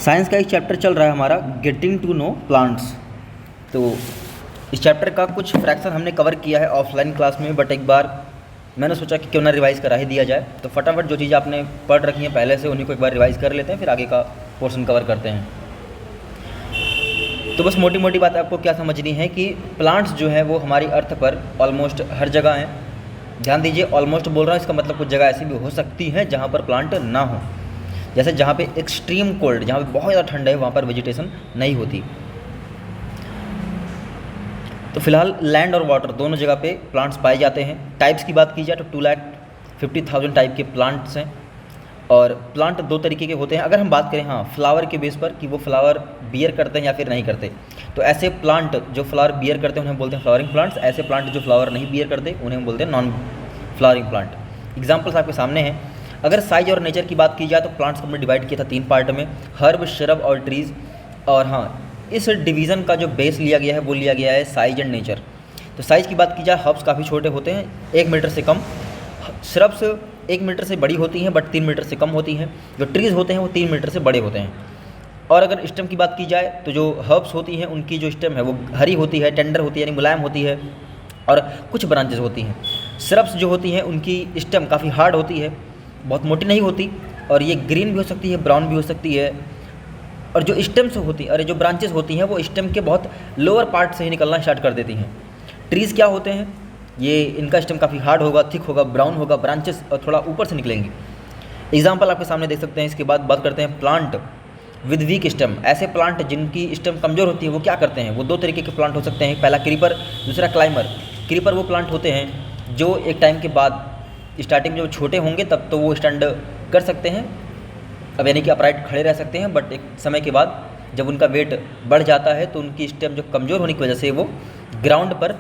Science का एक chapter चल रहा है हमारा गेटिंग टू नो प्लांट्स। तो इस चैप्टर का कुछ फ्रैक्शन हमने कवर किया है ऑफलाइन क्लास में, बट एक बार मैंने सोचा कि क्यों ना रिवाइज़ करा ही दिया जाए। तो फटाफट जो चीज़ आपने पढ़ रखी है पहले से उन्हीं को एक बार रिवाइज़ कर लेते हैं, फिर आगे का पोर्शन कवर करते हैं। तो बस मोटी मोटी बात आपको क्या समझनी है कि प्लांट्स जो है वो हमारी अर्थ पर ऑलमोस्ट हर जगह हैं। ध्यान दीजिए, ऑलमोस्ट बोल रहा हूँ, इसका मतलब कुछ जगह ऐसी भी हो सकती है जहाँ पर प्लांट ना हो। जैसे जहाँ पे एक्सट्रीम कोल्ड, जहाँ पे बहुत ज़्यादा ठंड है, वहाँ पर वेजिटेशन नहीं होती। तो फिलहाल लैंड और वाटर दोनों जगह पे प्लांट्स पाए जाते हैं। टाइप्स की बात की जाए तो 2,50,000 टाइप के प्लांट्स हैं। और प्लांट दो तरीके के होते हैं। अगर हम बात करें फ्लावर के बेस पर कि वो फ्लावर बियर करते हैं या फिर नहीं करते, तो ऐसे प्लांट जो फ्लावर बियर करते हैं उन्हें बोलते हैं फ्लावरिंग प्लांट्स। ऐसे प्लांट जो फ्लावर नहीं बियर करते उन्हें हम बोलते हैं नॉन फ्लावरिंग प्लांट। एग्जाम्पल्स आपके सामने हैं। अगर साइज और नेचर की बात की जाए तो प्लांट्स को हमने डिवाइड किया था 3 पार्ट में, हर्ब, श्रब और ट्रीज़। और इस डिवीज़न का जो बेस लिया गया है वो लिया गया है साइज एंड नेचर। तो साइज़ की बात की जाए, हर्ब्स काफ़ी छोटे होते हैं, 1 मीटर से कम। श्रब्स 1 मीटर से बड़ी होती हैं बट 3 मीटर से कम होती हैं। जो ट्रीज़ होते हैं वो 3 मीटर से बड़े होते हैं। और अगर स्टेम की बात की जाए तो जो हर्ब्स होती हैं उनकी जो स्टेम है वो हरी होती है, टेंडर होती है यानी मुलायम होती है, और कुछ ब्रांचेस होती हैं। श्रब्स जो होती हैं उनकी स्टेम काफ़ी हार्ड होती है, बहुत मोटी नहीं होती, और ये ग्रीन भी हो सकती है, ब्राउन भी हो सकती है। और जो स्टेम्स होती हैं और जो ब्रांचेस होती हैं वो स्टेम के बहुत लोअर पार्ट से ही निकलना स्टार्ट कर देती हैं। ट्रीज़ क्या होते हैं, ये इनका स्टेम काफ़ी हार्ड होगा, थिक होगा, ब्राउन होगा, ब्रांचेस और थोड़ा ऊपर से निकलेंगी। एग्जाम्पल आपके सामने देख सकते हैं। इसके बाद बात करते हैं प्लांट विद वीक स्टेम। ऐसे प्लांट जिनकी स्टेम कमज़ोर होती है वो क्या करते हैं, वो 2 तरीके के प्लांट हो सकते हैं। पहला क्रीपर, दूसरा क्लाइमर। क्रीपर वो प्लांट होते हैं जो एक टाइम के बाद, स्टार्टिंग में जब छोटे होंगे तब तो वो स्टैंड कर सकते हैं, अब यानी कि अपराइट खड़े रह सकते हैं, बट एक समय के बाद जब उनका वेट बढ़ जाता है तो उनकी स्टेम जो कमज़ोर होने की वजह से वो ग्राउंड पर,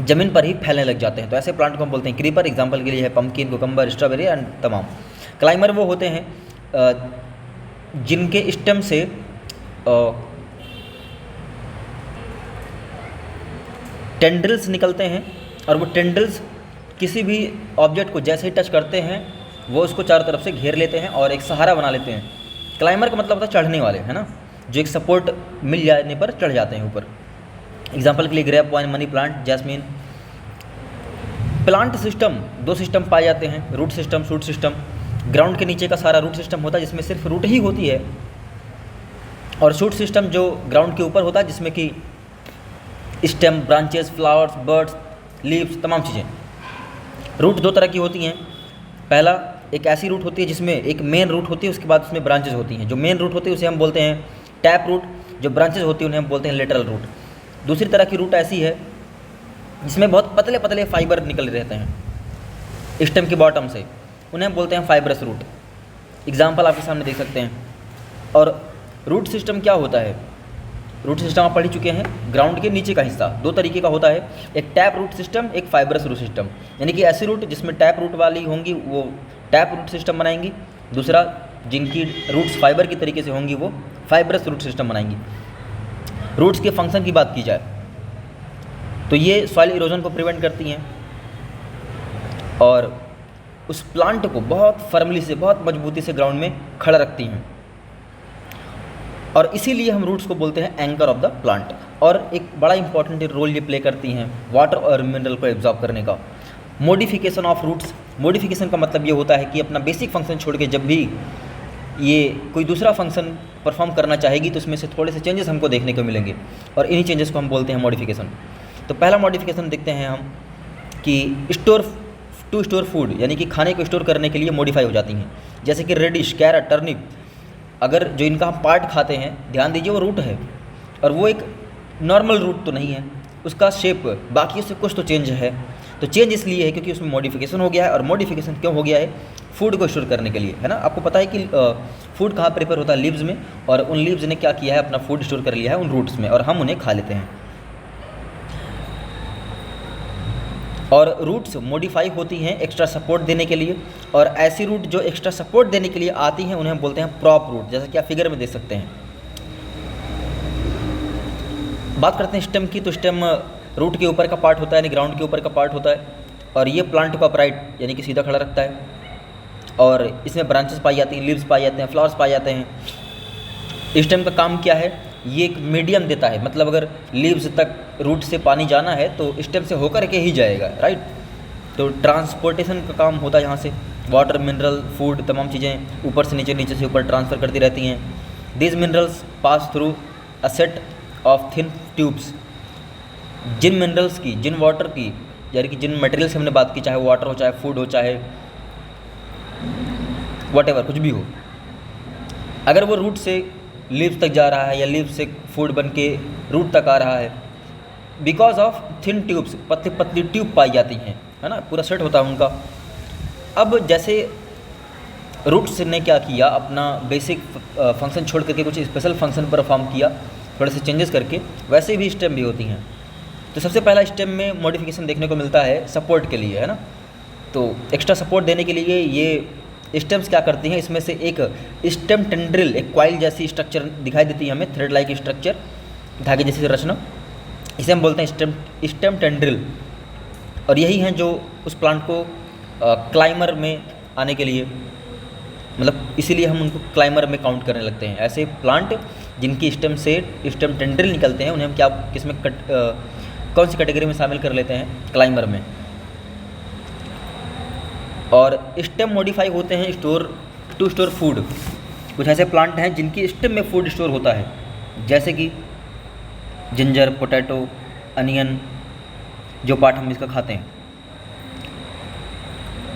ज़मीन पर ही फैलने लग जाते हैं। तो ऐसे प्लांट को हम बोलते हैं क्रीपर। एग्जांपल के लिए है पम्पकिन, कुकम्बर, स्ट्रॉबेरी एंड तमाम। क्लाइमर वो होते हैं जिनके स्टेम से टेंड्रिल्स निकलते हैं, और वो टेंड्रिल्स किसी भी ऑब्जेक्ट को जैसे ही टच करते हैं वो उसको चारों तरफ से घेर लेते हैं और एक सहारा बना लेते हैं। क्लाइमर का मतलब होता है चढ़ने वाले, है ना, जो एक सपोर्ट मिल जाने पर चढ़ जाते हैं ऊपर। एग्जाम्पल के लिए grape vine, money plant, jasmine. Plant system 2 system पाए जाते हैं, root system, shoot system. Ground के नीचे का सारा रूट सिस्टम होता है जिसमें सिर्फ रूट ही होती है, और शूट सिस्टम जो ग्राउंड के ऊपर होता है जिसमें कि stem, branches, flowers, birds, leaves, तमाम चीज़ें। रूट 2 तरह की होती हैं। पहला एक ऐसी रूट होती है जिसमें एक मेन रूट होती है, उसके बाद उसमें ब्रांचेस होती हैं। जो मेन रूट होती है उसे हम बोलते हैं टैप रूट, जो ब्रांचेस होती है उन्हें हम बोलते हैं लेटरल रूट। दूसरी तरह की रूट ऐसी है जिसमें बहुत पतले पतले फाइबर निकल रहते हैं स्टेम के बॉटम से, उन्हें हम बोलते हैं फाइब्रस रूट। एग्जाम्पल आपके सामने देख सकते हैं। और रूट सिस्टम क्या होता है, रूट सिस्टम आप पढ़ चुके हैं। ग्राउंड के नीचे का हिस्सा 2 तरीके का होता है, एक टैप रूट सिस्टम, एक फाइब्रस रूट सिस्टम। यानी कि ऐसी रूट जिसमें टैप रूट वाली होंगी वो टैप रूट सिस्टम बनाएंगी, दूसरा जिनकी रूट्स फाइबर की तरीके से होंगी वो फाइब्रस रूट सिस्टम बनाएंगी। रूट्स के फंक्शन की बात की जाए तो ये सॉइल इरोजन को प्रिवेंट करती हैं और उस प्लांट को बहुत फर्मली से, बहुत मजबूती से ग्राउंड में खड़ा रखती हैं, और इसीलिए हम रूट्स को बोलते हैं एंकर ऑफ द प्लांट। और एक बड़ा इंपॉर्टेंट रोल ये प्ले करती हैं वाटर और मिनरल को एब्जॉर्ब करने का। मॉडिफिकेशन ऑफ रूट्स, मॉडिफिकेशन का मतलब ये होता है कि अपना बेसिक फंक्शन छोड़ के जब भी ये कोई दूसरा फंक्शन परफॉर्म करना चाहेगी तो उसमें से थोड़े से चेंजेस हमको देखने को मिलेंगे, और इन्हीं चेंजेस को हम बोलते हैं मॉडिफिकेशन। तो पहला मॉडिफिकेशन देखते हैं हम कि स्टोर फूड, यानी कि खाने को स्टोर करने के लिए मॉडिफाई हो जाती हैं। जैसे कि रेडिश, कैरेट, टर्निप। अगर जो इनका हम पार्ट खाते हैं, ध्यान दीजिए, वो रूट है और वो एक नॉर्मल रूट तो नहीं है, उसका शेप बाकियों से कुछ तो चेंज है। तो चेंज इसलिए है क्योंकि उसमें मॉडिफिकेशन हो गया है। और मॉडिफिकेशन क्यों हो गया है, फूड को स्टोर करने के लिए, है ना। आपको पता है कि फूड कहाँ प्रिपेयर होता है, लीव्स में, और उन लीव्स ने क्या किया है, अपना फूड स्टोर कर लिया है उन रूट्स में, और हम उन्हें खा लेते हैं। और रूट्स मॉडिफाई होती हैं एक्स्ट्रा सपोर्ट देने के लिए, और ऐसी रूट जो एक्स्ट्रा सपोर्ट देने के लिए आती हैं उन्हें हम बोलते हैं प्रॉप रूट, जैसा कि आप फिगर में देख सकते हैं। बात करते हैं स्टेम की, तो स्टेम रूट के ऊपर का पार्ट होता है, यानी ग्राउंड के ऊपर का पार्ट होता है, और ये प्लांट को अपराइट यानी कि सीधा खड़ा रखता है। और इसमें ब्रांचेस पाई जाती हैं, लीव्स पाई जाते हैं, फ्लावर्स पाए जाते हैं। स्टेम का काम क्या है, ये एक मीडियम देता है, मतलब अगर लीव्स तक रूट से पानी जाना है तो स्टेम से होकर के ही जाएगा, राइट। तो ट्रांसपोर्टेशन का काम होता है यहाँ से, वाटर, मिनरल, फूड, तमाम चीज़ें ऊपर से नीचे, नीचे से ऊपर ट्रांसफ़र करती रहती हैं। These minerals pass through a set of thin tubes. जिन मिनरल्स की, जिन वाटर की, यानी कि जिन मटेरियल से हमने बात की, चाहे वो वाटर हो, चाहे फूड हो, चाहे वॉटेवर कुछ भी हो, अगर वो रूट से लीव्स तक जा रहा है या लीव्स से फूड बन के रूट तक आ रहा है, बिकॉज ऑफ थिन ट्यूब्स, पतली पतली ट्यूब पाई जाती हैं, है ना, पूरा सेट होता है उनका। अब जैसे रूट्स ने क्या किया, अपना बेसिक फंक्शन छोड़ करके कुछ स्पेशल फंक्शन परफॉर्म किया, थोड़े से चेंजेस करके, वैसे भी स्टेम भी होती हैं। तो सबसे पहला स्टेम में मॉडिफिकेशन देखने को मिलता है सपोर्ट के लिए, है ना। तो एक्स्ट्रा सपोर्ट देने के लिए ये स्टेम्स क्या करती हैं, इसमें से एक स्टेम टेंड्रिल, एक क्वाइल जैसी स्ट्रक्चर दिखाई देती है हमें, थ्रेड लाइक स्ट्रक्चर, धागे जैसी रचना, इसे हम बोलते हैं स्टेम टेंड्रिल। और यही हैं जो उस प्लांट को क्लाइमर में आने के लिए, मतलब इसीलिए हम उनको क्लाइमर में काउंट करने लगते हैं। ऐसे प्लांट जिनकी स्टेम से स्टेम टेंड्रिल निकलते हैं, उन्हें हम क्या, किसमें कौन सी कैटेगरी में शामिल कर लेते हैं, क्लाइमर में। और स्टेम मॉडिफाई होते हैं टू स्टोर फूड। कुछ ऐसे प्लांट हैं जिनकी स्टेम में फूड स्टोर होता है, जैसे कि जिंजर, पोटैटो, अनियन, जो पार्ट हम इसका खाते हैं।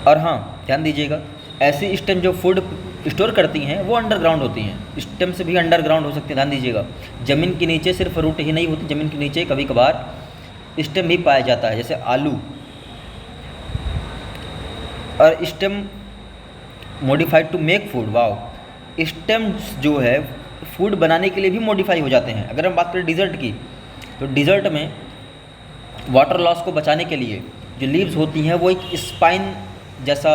और हाँ, ध्यान दीजिएगा, ऐसी स्टेम जो फूड स्टोर करती हैं वो अंडरग्राउंड होती हैं। स्टेम से भी अंडरग्राउंड हो सकती है, ध्यान दीजिएगा। ज़मीन के नीचे सिर्फ रूट ही नहीं होती, ज़मीन के नीचे कभी कभार स्टेम भी पाया जाता है, जैसे आलू। और stem modified to make food, wow, stem जो है फूड बनाने के लिए भी मॉडिफाई हो जाते हैं। अगर हम बात करें डिज़र्ट की, तो डिज़र्ट में वाटर लॉस को बचाने के लिए जो लीव्स होती हैं वो एक स्पाइन जैसा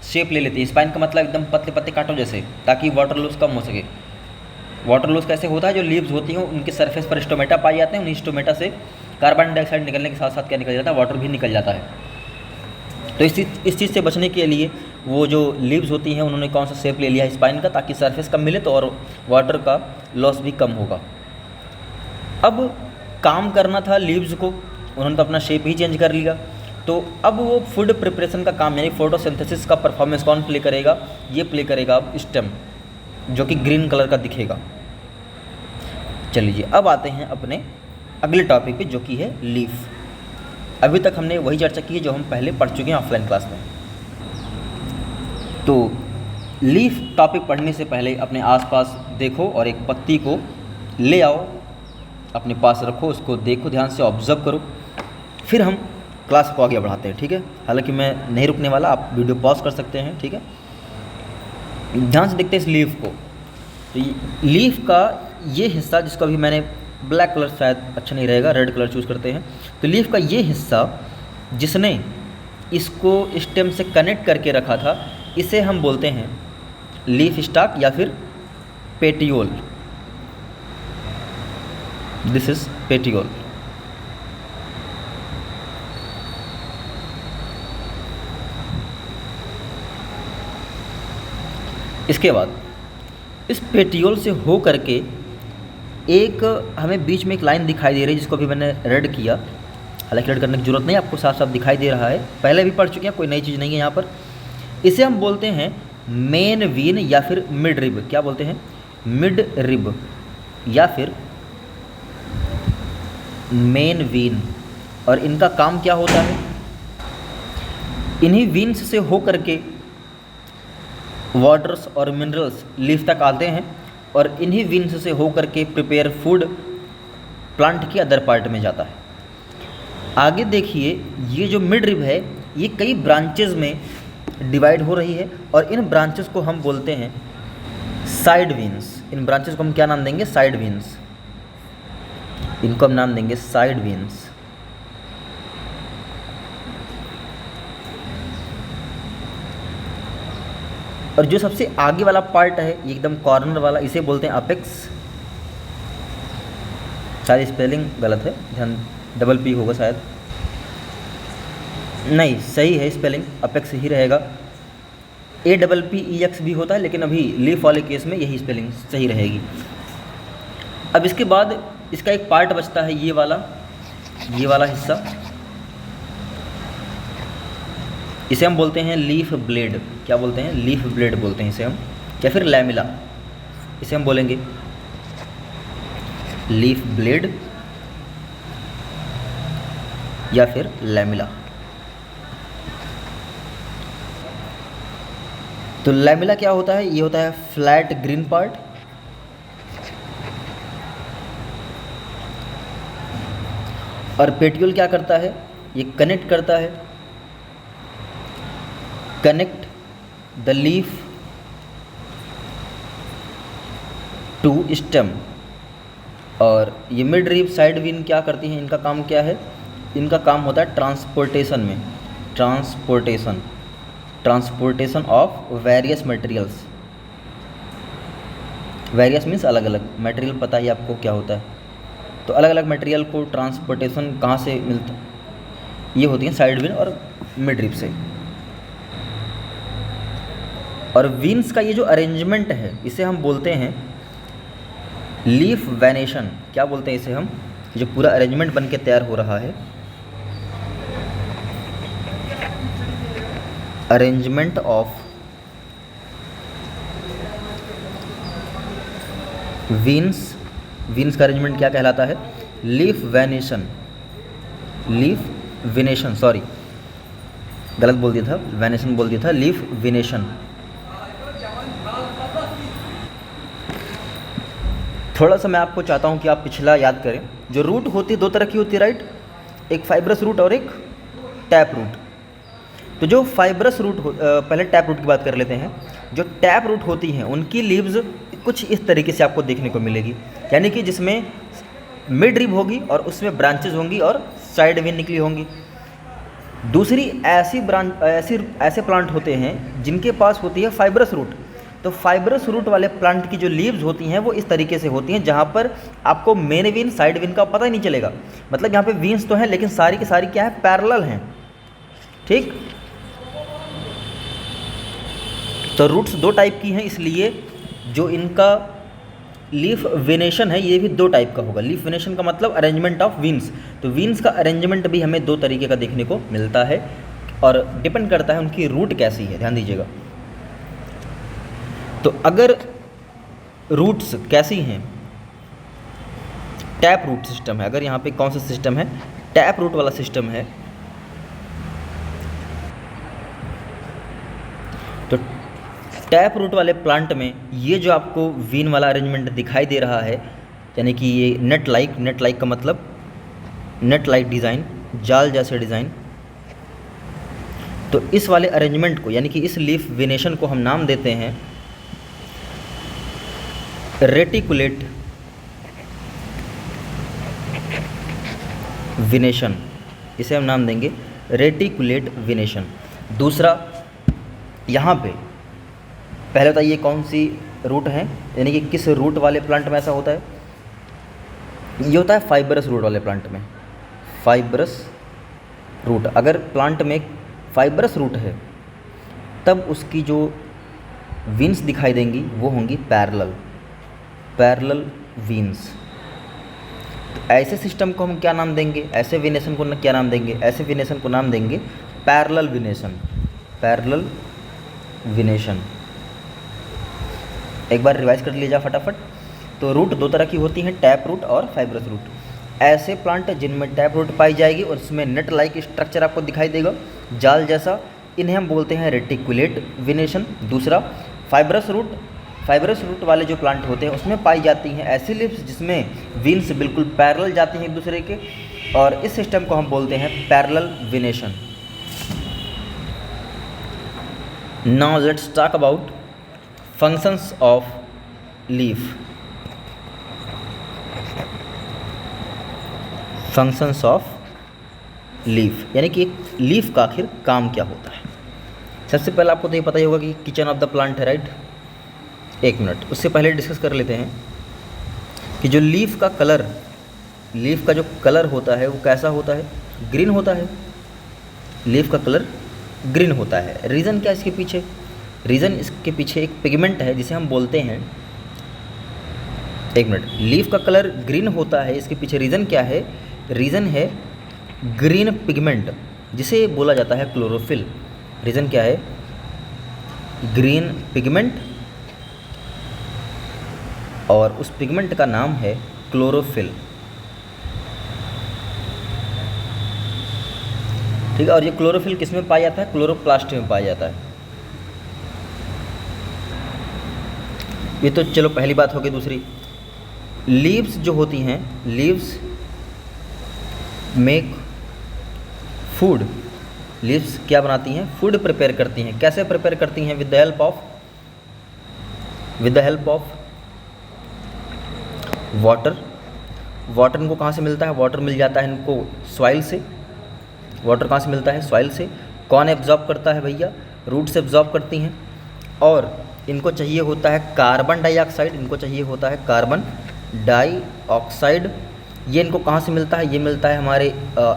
शेप ले लेती है। स्पाइन का मतलब एकदम पतले पतले कांटों जैसे, ताकि वाटर लॉस कम हो सके। वाटर लॉस कैसे होता है, जो लीव्स होती हैं उनके सरफेस पर स्टोमेटा पाए जाते हैं, उन्हीं स्टोमेटा से कार्बन डाइऑक्साइड निकलने के साथ साथ क्या निकल जाता है, वाटर भी निकल जाता है। तो इस चीज़ से बचने के लिए वो जो लीव्स होती हैं उन्होंने कौन सा शेप ले लिया है, स्पाइन का, ताकि सरफेस कम मिले तो और वाटर का लॉस भी कम होगा। अब काम करना था लीव्स को, उन्होंने तो अपना शेप ही चेंज कर लिया। तो अब वो फूड प्रिपरेशन का काम, यानी फोटोसिंथेसिस का परफॉर्मेंस कौन प्ले करेगा, ये प्ले करेगा अब स्टेम, जो कि ग्रीन कलर का दिखेगा। चलिए अब आते हैं अपने अगले टॉपिक पे, जो कि है लीफ। अभी तक हमने वही चर्चा की है जो हम पहले पढ़ चुके हैं ऑफलाइन क्लास में। तो लीफ टॉपिक पढ़ने से पहले अपने आसपास देखो और एक पत्ती को ले आओ, अपने पास रखो, उसको देखो, ध्यान से ऑब्जर्व करो, फिर हम क्लास को आगे बढ़ाते हैं, ठीक है। हालांकि मैं नहीं रुकने वाला, आप वीडियो पॉज कर सकते हैं, ठीक है। ध्यान से देखते हैं इस लीफ को। तो लीफ का ये हिस्सा, जिसको अभी मैंने ब्लैक कलर शायद अच्छा नहीं रहेगा, रेड कलर चूज़ करते हैं। तो लीफ का ये हिस्सा जिसने इसको स्टेम से कनेक्ट करके रखा था, इसे हम बोलते हैं लीफ स्टॉक या फिर पेटियोल। This is petiole. इसके बाद इस पेटियोल से हो करके एक हमें बीच में एक लाइन दिखाई दे रही है, जिसको अभी मैंने रेड किया। हालांकि रेड करने की ज़रूरत नहीं, आपको साफ साफ दिखाई दे रहा है, पहले भी पढ़ चुके हैं, कोई नई चीज़ नहीं है यहाँ पर। इसे हम बोलते हैं मेन वीन या फिर मिड रिब। क्या बोलते हैं, मिड रिब या फिर मेन वीन। और इनका काम क्या होता है, इन्हीं वीन्स से हो करके वाटर्स और मिनरल्स लीफ तक आते हैं, और इन्हीं वीन्स से हो करके प्रिपेयर फूड प्लांट की अदर पार्ट में जाता है। आगे देखिए, ये जो मिड रिब है ये कई ब्रांचेज में डिवाइड हो रही है, और इन ब्रांचेस को हम बोलते हैं साइड वीन्स। इन ब्रांचेस को हम क्या नाम देंगे, साइड वीन्स। इनको हम नाम देंगे साइड वीन्स। और जो सबसे आगे वाला पार्ट है, ये एकदम कॉर्नर वाला, इसे बोलते हैं अपेक्स। शायद स्पेलिंग गलत है, ध्यान, डबल पी होगा शायद, नहीं सही है स्पेलिंग, अपेक्स ही रहेगा। APPEX भी होता है, लेकिन अभी लीफ वाले केस में यही स्पेलिंग सही रहेगी। अब इसके बाद इसका एक पार्ट बचता है ये वाला हिस्सा, इसे हम बोलते हैं लीफ ब्लेड। क्या बोलते हैं? लीफ ब्लेड बोलते हैं इसे हम, या फिर लैमिला, इसे हम बोलेंगे लीफ ब्लेड या फिर लैमिला। तो लैमिला क्या होता है? ये होता है फ्लैट ग्रीन पार्ट, और पेट्यूल क्या करता है? ये कनेक्ट करता है, connect the leaf to stem. और ये मिड रीफ साइड विन क्या करती हैं? इनका काम क्या है? इनका काम होता है ट्रांसपोर्टेशन में, transportation of various materials. Various means अलग अलग, मटेरियल पता ही आपको क्या होता है, तो अलग अलग मटेरियल को ट्रांसपोर्टेशन कहाँ से मिलता? ये होती हैं साइड विन और मिड रीफ से। और विन्स का ये जो अरेंजमेंट है इसे हम बोलते हैं लीफ वेनेशन। क्या बोलते हैं इसे हम? जो पूरा अरेंजमेंट बन के तैयार हो रहा है, अरेंजमेंट ऑफ विन्स। विन्स का अरेंजमेंट क्या कहलाता है? लीफ वेनेशन, सॉरी गलत बोल दिया था, वेनेशन बोल दिया था, लीफ वेनेशन। थोड़ा सा मैं आपको चाहता हूँ कि आप पिछला याद करें। जो रूट होती है दो तरह की होती है, राइट? एक फाइब्रस रूट और एक टैप रूट। तो जो फाइब्रस रूट पहले टैप रूट की बात कर लेते हैं। जो टैप रूट होती हैं उनकी लीव्स कुछ इस तरीके से आपको देखने को मिलेगी, यानी कि जिसमें मिड रिब होगी और उसमें ब्रांचेज होंगी और साइड वेन निकली होंगी। दूसरी ऐसे प्लांट होते हैं जिनके पास होती है फाइब्रस रूट। तो फाइब्रस रूट वाले प्लांट की जो लीव्स होती हैं वो इस तरीके से होती हैं जहाँ पर आपको मेन वेन साइड वेन का पता ही नहीं चलेगा। मतलब यहाँ पे वेन्स तो हैं लेकिन सारी की सारी क्या है? पैरेलल हैं। ठीक, तो रूट्स दो टाइप की हैं, इसलिए जो इनका लीफ वेनेशन है ये भी दो टाइप का होगा। लीफ वेनेशन का मतलब अरेंजमेंट ऑफ विन्स। तो विन्स का अरेंजमेंट भी हमें दो तरीके का देखने को मिलता है और डिपेंड करता है उनकी रूट कैसी है, ध्यान दीजिएगा। तो अगर रूट्स कैसी हैं, टैप रूट सिस्टम है, अगर यहाँ पे कौन सा सिस्टम है? टैप रूट वाला सिस्टम है। तो टैप रूट वाले प्लांट में ये जो आपको वीन वाला अरेंजमेंट दिखाई दे रहा है, यानी कि ये नेट लाइक का मतलब नेट लाइक डिज़ाइन, जाल जैसे डिज़ाइन। तो इस वाले अरेंजमेंट को, यानी कि इस लीफ वेनेशन को हम नाम देते हैं रेटिकुलेट वेनेशन। इसे हम नाम देंगे रेटिकुलेट वेनेशन। दूसरा, यहाँ पे पहले बताइए कौन सी रूट है, यानी कि किस रूट वाले प्लांट में ऐसा होता है? ये होता है फाइब्रस रूट वाले प्लांट में। फाइब्रस रूट, अगर प्लांट में फाइब्रस रूट है तब उसकी जो विन्स दिखाई देंगी वो होंगी पैरेलल विन्स। तो ऐसे सिस्टम को हम क्या नाम देंगे? ऐसे वेनेशन को क्या नाम देंगे? ऐसे वेनेशन को नाम देंगे पैरेलल वेनेशन। एक बार रिवाइज कर लीजिए फटाफट। तो रूट दो तरह की होती हैं, टैप रूट और फाइब्रस रूट। ऐसे प्लांट जिनमें टैप रूट पाई जाएगी और उसमें नेट लाइक स्ट्रक्चर आपको दिखाई देगा, जाल जैसा, इन्हें हम बोलते हैं रेटिकुलेट वेनेशन। दूसरा, फाइब्रस रूट वाले जो प्लांट होते हैं उसमें पाई जाती हैं ऐसी लीव्स जिसमें विन्स बिल्कुल पैरेलल जाती हैं एक दूसरे के, और इस सिस्टम को हम बोलते हैं parallel venation. Now let's talk about functions of leaf. Functions of leaf, यानी कि एक लीफ का आखिर काम क्या होता है। सबसे पहले आपको तो ये पता ही होगा कि किचन ऑफ द प्लांट है, राइट? एक मिनट, उससे पहले डिस्कस कर लेते हैं कि जो लीफ का जो कलर होता है वो कैसा होता है? ग्रीन होता है। लीफ का कलर ग्रीन होता है। रीज़न क्या इसके पीछे? रीज़न इसके पीछे एक पिगमेंट है जिसे हम बोलते हैं एक मिनट, लीफ का कलर ग्रीन होता है, इसके पीछे रीज़न क्या है? रीज़न है ग्रीन पिगमेंट, जिसे बोला जाता है क्लोरोफिल। रीज़न क्या है? ग्रीन पिगमेंट, और उस पिगमेंट का नाम है क्लोरोफिल। ठीक है, और ये क्लोरोफिल किस में पाया जाता है? क्लोरोप्लास्ट में पाया जाता है। ये तो चलो पहली बात हो गई। दूसरी, लीव्स जो होती हैं, लीव्स मेक फूड। लीव्स क्या बनाती हैं? फूड प्रिपेयर करती हैं। कैसे प्रिपेयर करती हैं? With the help of water. Water इनको कहाँ से मिलता है? वाटर मिल जाता है इनको सॉइल से। वाटर कहाँ से मिलता है? सॉइल से। कौन एब्जॉर्ब करता है भैया? रूट से एब्जॉर्ब करती हैं। और इनको चाहिए होता है कार्बन डाइऑक्साइड, इनको चाहिए होता है कार्बन डाइऑक्साइड। ये इनको कहाँ से मिलता है? ये मिलता है हमारे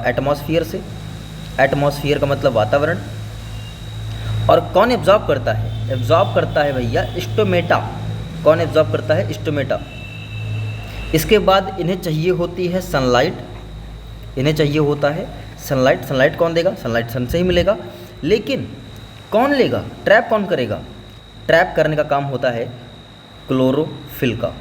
एटमॉस्फेयर से। एटमॉस्फेयर का मतलब वातावरण। और कौन एब्जॉर्ब करता है? एब्जॉर्ब करता है भैया स्टोमेटा। कौन एब्जॉर्ब करता है? स्टोमेटा। इसके बाद इन्हें चाहिए होती है सनलाइट। इन्हें चाहिए होता है सनलाइट। सनलाइट कौन देगा? सनलाइट सन से ही मिलेगा। लेकिन कौन लेगा? ट्रैप कौन करेगा? ट्रैप करने का काम होता है क्लोरोफिल का।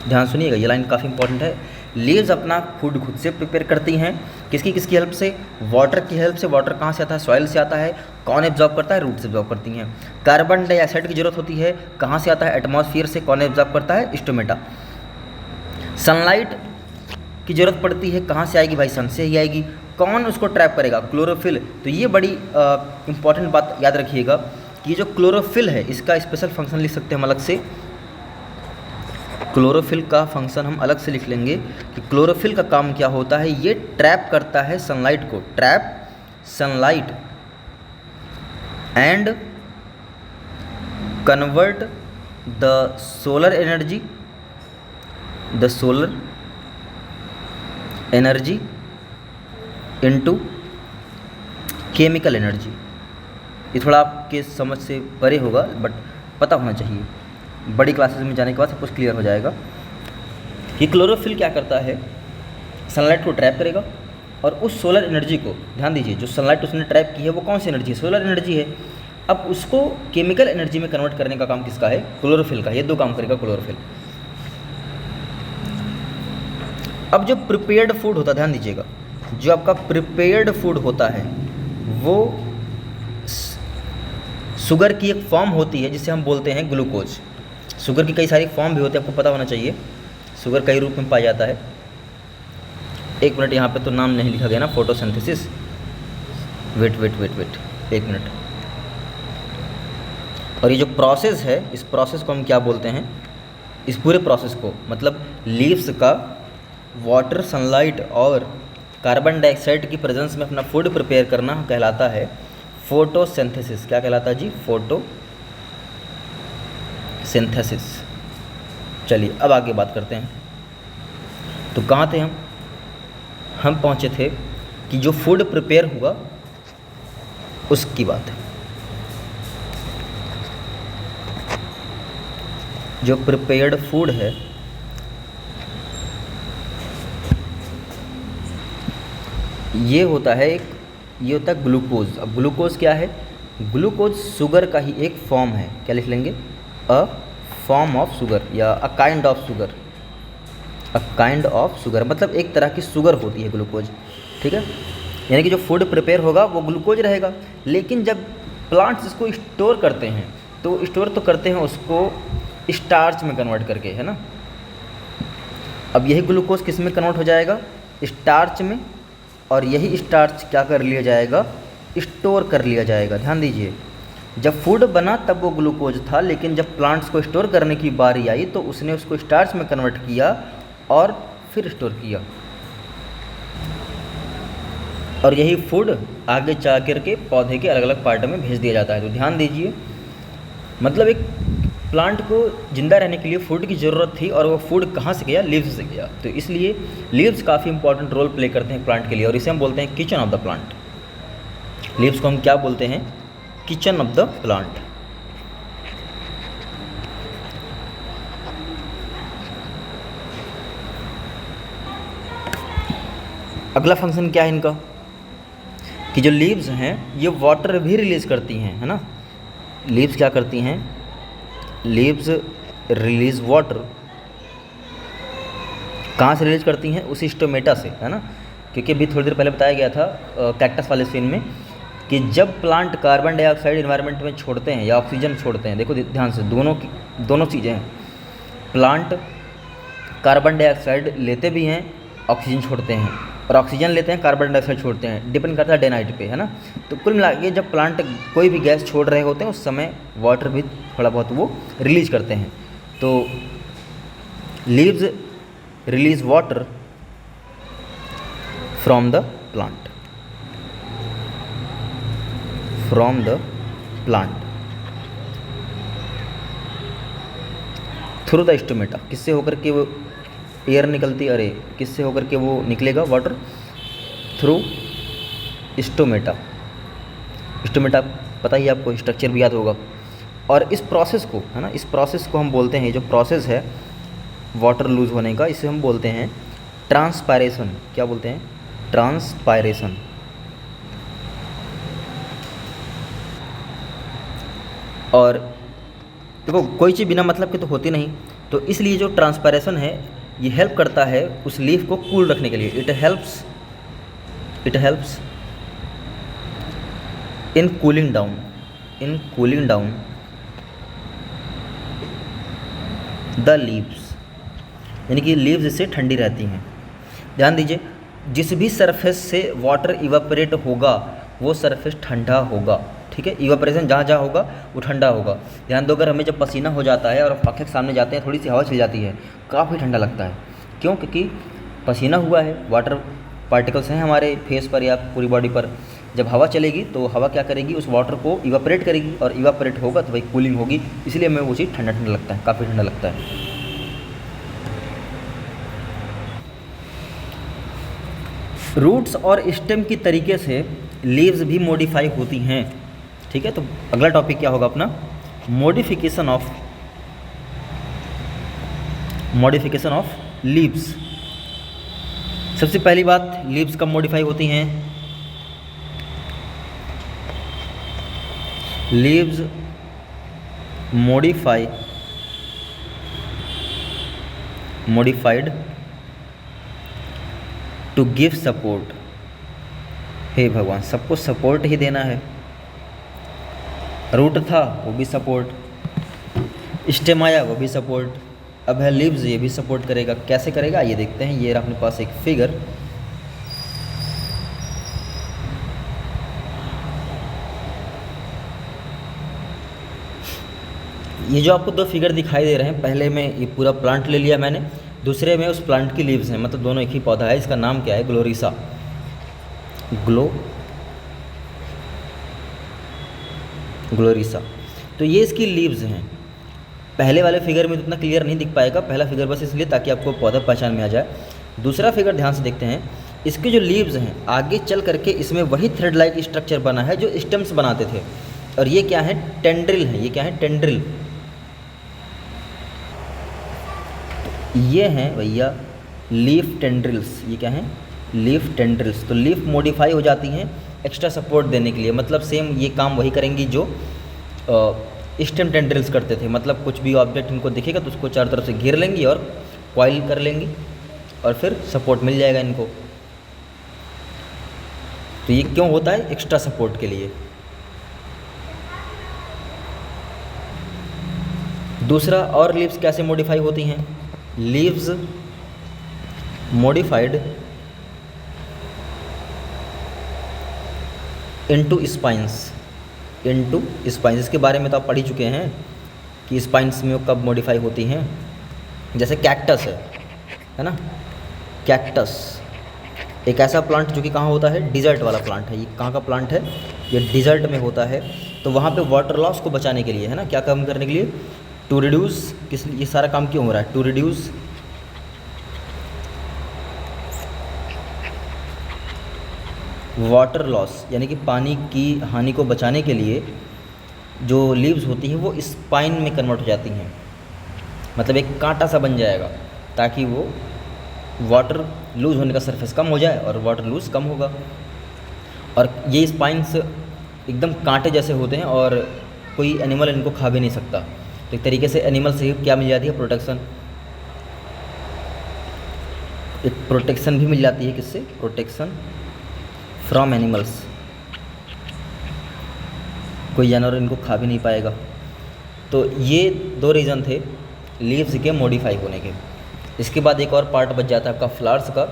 ध्यान सुनिएगा, ये लाइन काफ़ी इंपॉर्टेंट है। लीव्स अपना फूड खुद से प्रिपेयर करती हैं। किसकी हेल्प से? वाटर की हेल्प से। वाटर कहाँ से आता है? सॉइल से आता है। कौन एब्जॉर्ब करता है? रूट से एब्जॉर्ब करती हैं। कार्बन डाइऑक्साइड की जरूरत होती है, कहाँ से आता है? एटमॉस्फेयर से। कौन एब्जॉर्ब करता है? स्टोमेटा। सनलाइट की ज़रूरत पड़ती है, कहाँ से आएगी भाई? सन से ही आएगी। कौन उसको ट्रैप करेगा? क्लोरोफिल। तो ये बड़ी इंपॉर्टेंट बात याद रखिएगा कि जो क्लोरोफिल है इसका स्पेशल फंक्शन लिख सकते हैं हम अलग से। क्लोरोफिल का फंक्शन हम अलग से लिख लेंगे कि क्लोरोफिल का काम क्या होता है। ये ट्रैप करता है सनलाइट को। Trap sunlight and convert the solar energy into chemical energy. ये थोड़ा आपके समझ से परे होगा, बट पता होना चाहिए। बड़ी क्लासेस में जाने के बाद सब कुछ क्लियर हो जाएगा कि क्लोरोफिल क्या करता है। सनलाइट को ट्रैप करेगा और उस सोलर एनर्जी को, ध्यान दीजिए, जो सनलाइट उसने ट्रैप की है वो कौन सी एनर्जी है? सोलर एनर्जी है। अब उसको केमिकल एनर्जी में कन्वर्ट करने का काम किसका है? क्लोरोफिल का। ये दो काम करेगा क्लोरोफिल। अब जो प्रिपेयर्ड फूड होता है, ध्यान दीजिएगा, जो आपका प्रिपेयर्ड फूड होता है वो शुगर की एक फॉर्म होती है जिसे हम बोलते हैं ग्लूकोज। शुगर की कई सारी फॉर्म भी होती है, आपको पता होना चाहिए। शुगर कई रूप में पाया जाता है। एक मिनट, यहाँ पे तो नाम नहीं लिखा गया ना, फोटोसिंथेसिस। वेट एक मिनट। और ये जो प्रोसेस है, इस प्रोसेस को हम क्या बोलते हैं? इस पूरे प्रोसेस को, मतलब लीव्स का वाटर, सनलाइट और कार्बन डाइऑक्साइड की प्रेजेंस में अपना फूड प्रिपेयर करना कहलाता है फोटोसिंथेसिस। क्या कहलाता है जी? फोटोसिंथेसिस। चलिए अब आगे बात करते हैं। तो कहाँ थे हम? हम पहुँचे थे कि जो फूड प्रिपेयर हुआ उसकी बात है। जो प्रिपेयर्ड फूड है ये होता है ग्लूकोज। अब ग्लूकोज क्या है? ग्लूकोज शुगर का ही एक फॉर्म है। क्या लिख लेंगे? अ फॉर्म ऑफ शुगर या a kind of sugar. A kind of sugar मतलब एक तरह की शुगर होती है ग्लूकोज। ठीक है, यानी कि जो फूड प्रिपेयर होगा वो ग्लूकोज रहेगा। लेकिन जब प्लांट्स इसको स्टोर करते हैं तो स्टोर तो करते हैं उसको स्टार्च में कन्वर्ट करके, है ना। अब यही ग्लूकोज किस में कन्वर्ट हो जाएगा? स्टार्च में। और यही स्टार्च क्या कर लिया जाएगा? स्टोर कर लिया जाएगा। ध्यान दीजिए, जब फूड बना तब वो ग्लूकोज था, लेकिन जब प्लांट्स को स्टोर करने की बारी आई तो उसने उसको स्टार्च में कन्वर्ट किया और फिर स्टोर किया। और यही फूड आगे जा कर के पौधे के अलग अलग पार्ट में भेज दिया जाता है। तो ध्यान दीजिए, मतलब एक प्लांट को ज़िंदा रहने के लिए फूड की ज़रूरत थी और वो फूड कहाँ से गया? लीव्स से गया। तो इसलिए लीव्स काफ़ी इंपॉर्टेंट रोल प्ले करते हैं प्लांट के लिए, और इसे हम बोलते हैं kitchen of the plant. Leaves को हम क्या बोलते हैं? Kitchen of the plant. अगला फंक्शन क्या है इनका कि जो लीव्स हैं ये वाटर भी रिलीज़ करती हैं, है ना। लीव्स क्या करती हैं, लीव्स रिलीज़ वाटर। कहाँ से रिलीज करती हैं, उसी स्टोमेटा से, है ना। क्योंकि अभी थोड़ी देर पहले बताया गया था कैक्टस वाले सीन में कि जब प्लांट कार्बन डाइऑक्साइड इन्वायरमेंट में छोड़ते हैं या ऑक्सीजन छोड़ते हैं, देखो ध्यान से, दोनों चीज़ें हैं। प्लांट कार्बन डाइऑक्साइड लेते भी हैं, ऑक्सीजन छोड़ते हैं, और ऑक्सीजन लेते हैं, कार्बन डाइऑक्साइड छोड़ते हैं, डिपेंड करता है डे नाइट पे, है ना। तो कुल मिला के जब प्लांट कोई भी गैस छोड़ रहे होते हैं उस समय वाटर भी थोड़ा बहुत वो रिलीज करते हैं। तो leaves release water from the plant, through the stomata. किससे होकर के वो एयर निकलती, अरे किससे होकर के वो निकलेगा वाटर, थ्रू स्टोमेटा। स्टोमेटा पता ही आपको, स्ट्रक्चर भी याद होगा। और इस प्रोसेस को, है ना, इस प्रोसेस को हम बोलते हैं, जो प्रोसेस है वाटर लूज होने का, इसे हम बोलते हैं ट्रांसपायरेशन। क्या बोलते हैं, ट्रांसपायरेशन। और देखो कोई चीज़ बिना मतलब के तो होती नहीं, तो इसलिए जो ट्रांसपायरेशन है ये हेल्प करता है उस लीफ को कूल रखने के लिए। It helps in cooling down the leaves, यानी कि लीव्स इससे ठंडी रहती हैं। ध्यान दीजिए, जिस भी सरफेस से वाटर इवापोरेट होगा वो सरफेस ठंडा होगा, ठीक है। इवापोरेशन जहाँ जहाँ होगा वो ठंडा होगा। ध्यान दो, अगर हमें जब पसीना हो जाता है और आँखें के सामने जाते हैं, थोड़ी सी हवा चल जाती है, काफ़ी ठंडा लगता है। क्यों, क्योंकि पसीना हुआ है, वाटर पार्टिकल्स हैं हमारे फेस पर या पूरी बॉडी पर। जब हवा चलेगी तो हवा क्या करेगी, उस वाटर को इवापोरेट करेगी, और इवापोरेट होगा तो भाई कूलिंग होगी, इसलिए हमें वो चीज़ ठंडा ठंडा लगता है, काफ़ी ठंडा लगता है। रूट्स और स्टेम की तरीके से लीव्स भी मॉडिफाई होती हैं, ठीक है। तो अगला टॉपिक क्या होगा अपना, मॉडिफिकेशन ऑफ लीव्स। सबसे पहली बात, लीव्स कब मॉडिफाई होती हैं, leaves modified to give support. हे भगवान, सबको सपोर्ट ही देना है। रूट था वो भी सपोर्ट, स्टेम आया वो भी सपोर्ट, अब है लीव्स, ये भी सपोर्ट करेगा। कैसे करेगा ये देखते हैं। ये अपने पास एक फिगर, ये जो आपको दो फिगर दिखाई दे रहे हैं, पहले में ये पूरा प्लांट ले लिया मैंने, दूसरे में उस प्लांट की लीव्स हैं, मतलब दोनों एक ही पौधा है। इसका नाम क्या है, ग्लोरिसा। तो ये इसकी लीव्स हैं। पहले वाले फिगर में तो इतना क्लियर नहीं दिख पाएगा, पहला फिगर बस इसलिए ताकि आपको पौधा पहचान में आ जाए। दूसरा फिगर ध्यान से देखते हैं, इसके जो लीव्स हैं आगे चल करके इसमें वही थ्रेड लाइक स्ट्रक्चर बना है जो स्टेम्स बनाते थे। और ये क्या है, टेंड्रिल है। ये क्या है, टेंड्रिल। ये हैं भैया लीफ टेंड्रिल्स। ये क्या है, लीफ टेंड्रिल्स। तो लीफ मॉडिफाई हो जाती हैं एक्स्ट्रा सपोर्ट देने के लिए, मतलब सेम ये काम वही करेंगी जो स्टेम टेंड्रिल्स करते थे। मतलब कुछ भी ऑब्जेक्ट इनको दिखेगा तो उसको चारों तरफ से घेर लेंगी और कॉइल कर लेंगी, और फिर सपोर्ट मिल जाएगा इनको। तो ये क्यों होता है, एक्स्ट्रा सपोर्ट के लिए। दूसरा, और लीव्स कैसे मॉडिफाई होती हैं, लीव्स मॉडिफाइड इनटू स्पाइंस। इसके बारे में तो आप पढ़ ही चुके हैं कि स्पाइंस में कब मॉडिफाई होती हैं। जैसे कैक्टस है ना, कैक्टस एक ऐसा प्लांट जो कि कहाँ होता है, डिज़र्ट वाला प्लांट है। ये कहाँ का प्लांट है, ये डिज़र्ट में होता है। तो वहाँ पे वाटर लॉस को बचाने के लिए, है ना, क्या काम करने के लिए, टू रिड्यूस, ये सारा काम क्यों हो रहा है, टू रिड्यूस वाटर लॉस, यानी कि पानी की हानि को बचाने के लिए जो लीव्स होती हैं वो स्पाइन में कन्वर्ट हो जाती हैं। मतलब एक कांटा सा बन जाएगा ताकि वो वाटर लूज़ होने का सरफेस कम हो जाए और वाटर लूज़ कम होगा। और ये स्पाइंस एकदम कांटे जैसे होते हैं और कोई एनिमल इनको खा भी नहीं सकता। तो एक तरीके से एनिमल से क्या मिल जाती है, प्रोटेक्शन। एक प्रोटेक्शन भी मिल जाती है, किससे, प्रोटेक्शन फ्रॉम एनिमल्स। कोई जानवर इनको खा भी नहीं पाएगा। तो ये 2 रीज़न थे लीव्स के मॉडिफाई होने के। इसके बाद एक और पार्ट बच जाता है आपका फ्लावर्स का।